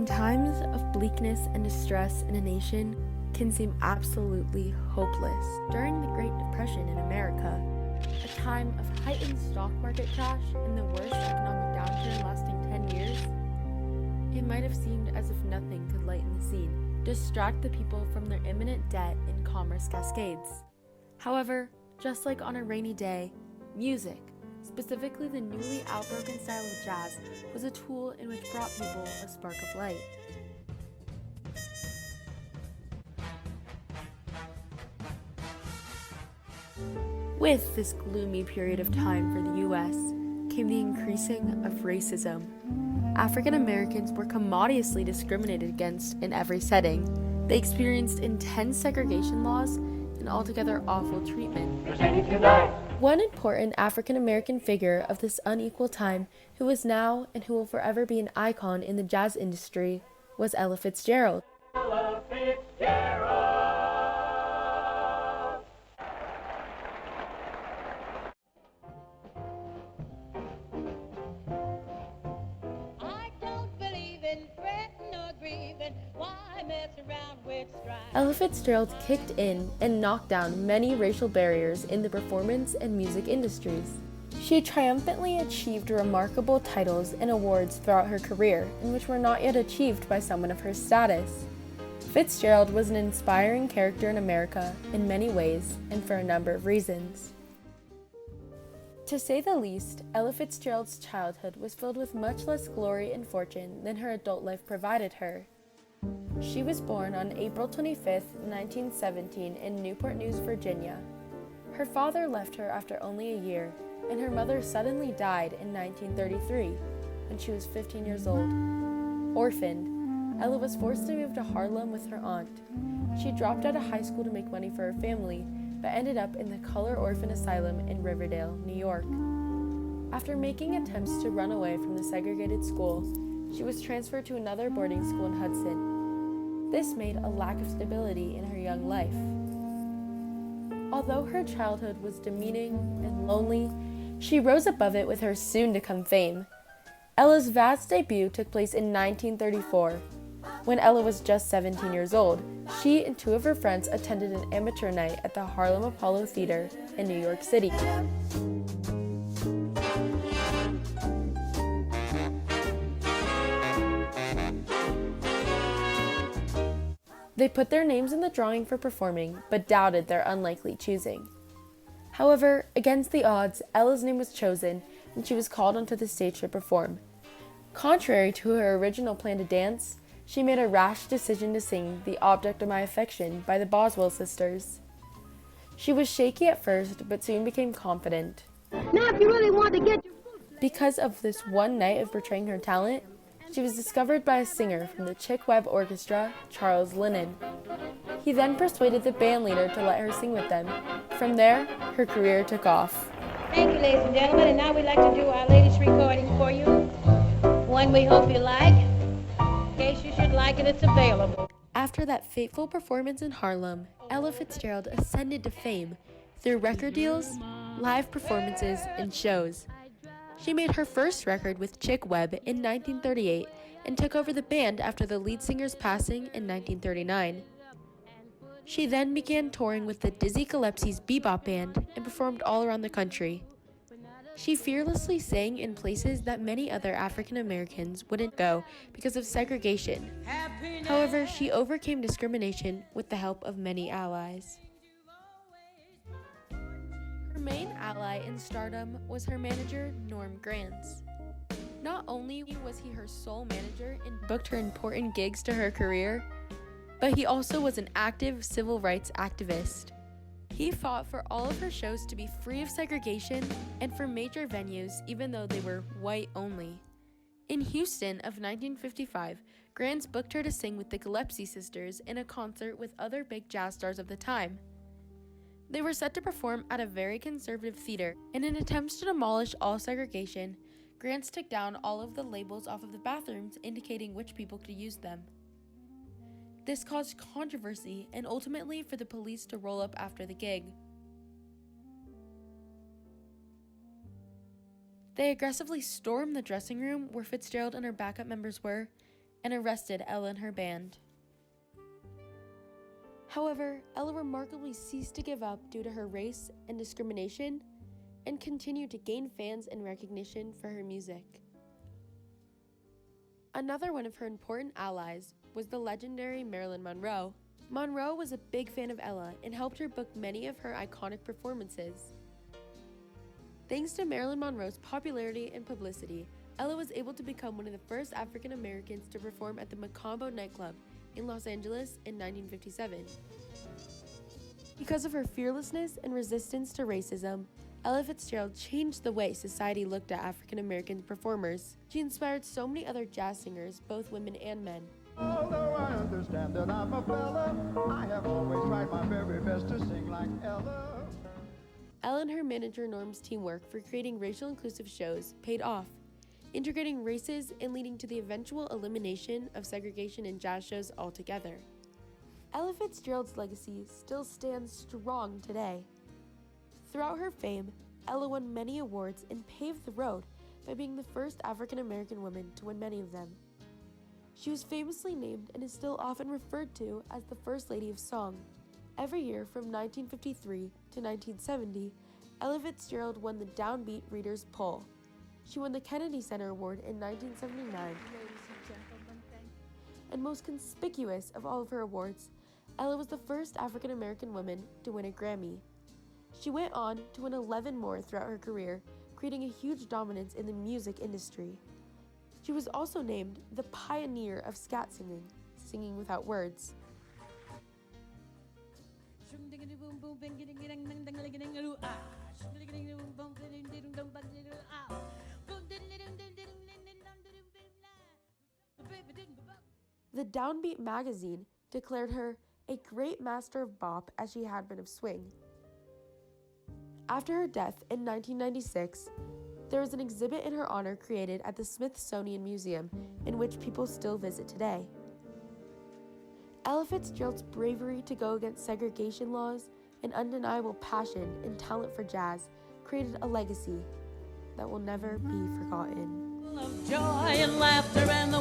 Times of bleakness and distress in a nation can seem absolutely hopeless. During the Great Depression in America, a time of heightened stock market crash and the worst economic downturn lasting 10 years, it might have seemed as if nothing could lighten the scene, distract the people from their imminent debt and commerce cascades. However, just like on a rainy day, music, specifically the newly outbroken style of jazz, was a tool in which brought people a spark of light. With this gloomy period of time for the U.S. came the increasing of racism. African Americans were commodiously discriminated against in every setting. They experienced intense segregation laws and altogether awful treatment. One important African American figure of this unequal time, who is now and who will forever be an icon in the jazz industry, was Ella Fitzgerald. Ella Fitzgerald. Ella Fitzgerald kicked in and knocked down many racial barriers in the performance and music industries. She triumphantly achieved remarkable titles and awards throughout her career, in which were not yet achieved by someone of her status. Fitzgerald was an inspiring character in America in many ways and for a number of reasons. To say the least, Ella Fitzgerald's childhood was filled with much less glory and fortune than her adult life provided her. She was born on April 25, 1917 in Newport News, Virginia. Her father left her after only a year, and her mother suddenly died in 1933 when she was 15 years old. Orphaned, Ella was forced to move to Harlem with her aunt. She dropped out of high school to make money for her family, but ended up in the Color Orphan Asylum in Riverdale, New York. After making attempts to run away from the segregated school, she was transferred to another boarding school in Hudson. This made a lack of stability in her young life. Although her childhood was demeaning and lonely, she rose above it with her soon-to-come fame. Ella's vast debut took place in 1934. When Ella was just 17 years old, she and two of her friends attended an amateur night at the Harlem Apollo Theater in New York City. They put their names in the drawing for performing, but doubted their unlikely choosing. However, against the odds, Ella's name was chosen, and she was called onto the stage to perform. Contrary to her original plan to dance, she made a rash decision to sing "The Object of My Affection" by the Boswell sisters. She was shaky at first, but soon became confident. Now, if you really want to get Because of this one night of portraying her talent, she was discovered by a singer from the Chick Webb Orchestra, Charles Lennon. He then persuaded the band leader to let her sing with them. From there, her career took off. Thank you, ladies and gentlemen, and now we'd like to do our latest recording for you. One we hope you like. In case you should like it, it's available. After that fateful performance in Harlem, Ella Fitzgerald ascended to fame through record deals, live performances, and shows. She made her first record with Chick Webb in 1938 and took over the band after the lead singer's passing in 1939. She then began touring with the Dizzy Gillespie's bebop band and performed all around the country. She fearlessly sang in places that many other African Americans wouldn't go because of segregation. However, she overcame discrimination with the help of many allies. Her main ally in stardom was her manager, Norm Granz. Not only was he her sole manager and booked her important gigs to her career, but he also was an active civil rights activist. He fought for all of her shows to be free of segregation and for major venues even though they were white only. In Houston of 1955, Granz booked her to sing with the Gillespie sisters in a concert with other big jazz stars of the time. They were set to perform at a very conservative theater. In an attempt to demolish all segregation, Granz took down all of the labels off of the bathrooms indicating which people could use them. This caused controversy and ultimately for the police to roll up after the gig. They aggressively stormed the dressing room where Fitzgerald and her backup members were, and arrested Ella and her band. However, Ella remarkably ceased to give up due to her race and discrimination and continued to gain fans and recognition for her music. Another one of her important allies was the legendary Marilyn Monroe. Monroe was a big fan of Ella and helped her book many of her iconic performances. Thanks to Marilyn Monroe's popularity and publicity, Ella was able to become one of the first African Americans to perform at the Macombo nightclub in Los Angeles in 1957. Because of her fearlessness and resistance to racism, Ella Fitzgerald changed the way society looked at African American performers. She inspired so many other jazz singers, both women and men. Although I understand that I'm a fella, I have always tried my very best to sing like Ella. Ella and her manager Norm's teamwork for creating racial inclusive shows paid off, integrating races and leading to the eventual elimination of segregation in jazz shows altogether. Ella Fitzgerald's legacy still stands strong today. Throughout her fame, Ella won many awards and paved the road by being the first African American woman to win many of them. She was famously named and is still often referred to as the First Lady of Song. Every year from 1953 to 1970, Ella Fitzgerald won the Downbeat Readers' Poll. She won the Kennedy Center Award in 1979. And most conspicuous of all of her awards, Ella was the first African American woman to win a Grammy. She went on to win 11 more throughout her career, creating a huge dominance in the music industry. She was also named the pioneer of scat singing, singing without words. The Downbeat magazine declared her a great master of bop as she had been of swing. After her death in 1996, there was an exhibit in her honor created at the Smithsonian Museum, in which people still visit today. Ella Fitzgerald's bravery to go against segregation laws and undeniable passion and talent for jazz created a legacy that will never be forgotten. Of joy and laughter and the